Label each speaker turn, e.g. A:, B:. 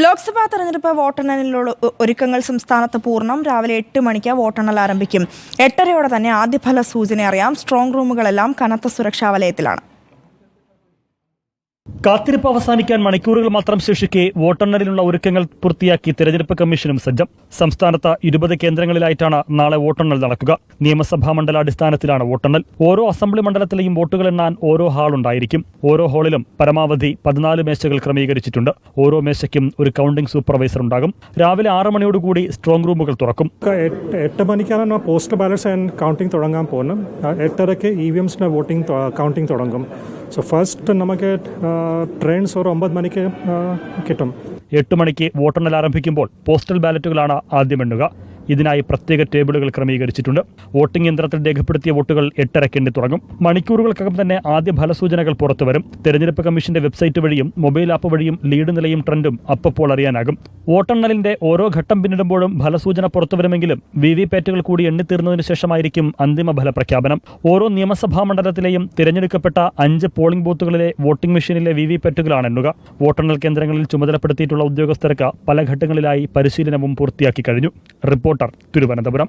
A: ലോക്സഭാ തെരഞ്ഞെടുപ്പ് വോട്ടെണ്ണലിനുള്ള ഒരുക്കങ്ങൾ സംസ്ഥാനത്ത് പൂർണ്ണം. രാവിലെ 8 മണിക്ക് വോട്ടെണ്ണൽ ആരംഭിക്കും. 8:30 തന്നെ ആദ്യഫല സൂചന അറിയാം. സ്ട്രോങ് റൂമുകളെല്ലാം കനത്ത സുരക്ഷാ വലയത്തിലാണ്.
B: കാത്തിരിപ്പ് അവസാനിക്കാൻ മണിക്കൂറുകൾ മാത്രം ശേഷിക്കെ വോട്ടെണ്ണലിനുള്ള ഒരുക്കങ്ങൾ പൂർത്തിയാക്കി തെരഞ്ഞെടുപ്പ് കമ്മീഷനും സജ്ജം. സംസ്ഥാനത്ത് 20 കേന്ദ്രങ്ങളിലായിട്ടാണ് നാളെ വോട്ടെണ്ണൽ നടക്കുക. നിയമസഭാ മണ്ഡലാടിസ്ഥാനത്തിലാണ് വോട്ടെണ്ണൽ. ഓരോ അസംബ്ലി മണ്ഡലത്തിലെയും വോട്ടുകൾ എണ്ണാൻ ഓരോ ഹാളുണ്ടായിരിക്കും. ഓരോ ഹാളിലും പരമാവധി 14 മേശകൾ ക്രമീകരിച്ചിട്ടുണ്ട്. ഓരോ മേശയ്ക്കും ഒരു കൌണ്ടിംഗ് സൂപ്പർവൈസർ ഉണ്ടാകും. രാവിലെ 6 മണിയോടുകൂടി സ്ട്രോങ് റൂമുകൾ തുറക്കും.
C: 8 മണിക്കാണ് പോസ്റ്റൽ ബാലറ്റ്സ് ആൻഡ് കൗണ്ടിംഗ് തുടങ്ങാൻ പോകുന്നത്. 8:30 EVMസിന്റെ വോട്ടിംഗ് കൗണ്ടിംഗ് തുടങ്ങും. സോ ഫസ്റ്റ് നമുക്ക് ട്രെയിൻസ് ഒരു 9 മണിക്ക് കിട്ടും.
B: 8 മണിക്ക് വോട്ടെണ്ണൽ ആരംഭിക്കുമ്പോൾ പോസ്റ്റൽ ബാലറ്റുകളാണ് ആദ്യം എണ്ണുക. ഇതിനായി പ്രത്യേക ടേബിളുകൾ ക്രമീകരിച്ചിട്ടുണ്ട്. വോട്ടിംഗ് യന്ത്രത്തിൽ രേഖപ്പെടുത്തിയ വോട്ടുകൾ 8:30 എണ്ണി തുടങ്ങും. മണിക്കൂറുകൾക്കകം തന്നെ ആദ്യ ഫലസൂചനകൾ പുറത്തുവരും. തെരഞ്ഞെടുപ്പ് കമ്മീഷന്റെ വെബ്സൈറ്റ് വഴിയും മൊബൈൽ ആപ്പ് വഴിയും ലീഡ് നിലയും ട്രെൻഡും അപ്പോൾ അറിയാനാകും. വോട്ടെണ്ണലിന്റെ ഓരോ ഘട്ടം പിന്നിടുമ്പോഴും ഫലസൂചന പുറത്തുവരുമെങ്കിലും വിവിപാറ്റുകൾ കൂടി എണ്ണിത്തീർന്നതിനു ശേഷമായിരിക്കും അന്തിമ ഫലപ്രഖ്യാപനം. ഓരോ നിയമസഭാ മണ്ഡലത്തിലെയും തിരഞ്ഞെടുക്കപ്പെട്ട 5 പോളിംഗ് ബൂത്തുകളിലെ വോട്ടിംഗ് മെഷീനിലെ വിവിപാറ്റുകളാണ് എണ്ണുക. വോട്ടെണ്ണൽ കേന്ദ്രങ്ങളിൽ ചുമതലപ്പെടുത്തിയിട്ടുള്ള ഉദ്യോഗസ്ഥർക്ക് പല ഘട്ടങ്ങളിലായി പരിശീലനവും പൂർത്തിയാക്കി കഴിഞ്ഞു. റിപ്പോർട്ടർ, തിരുവനന്തപുരം.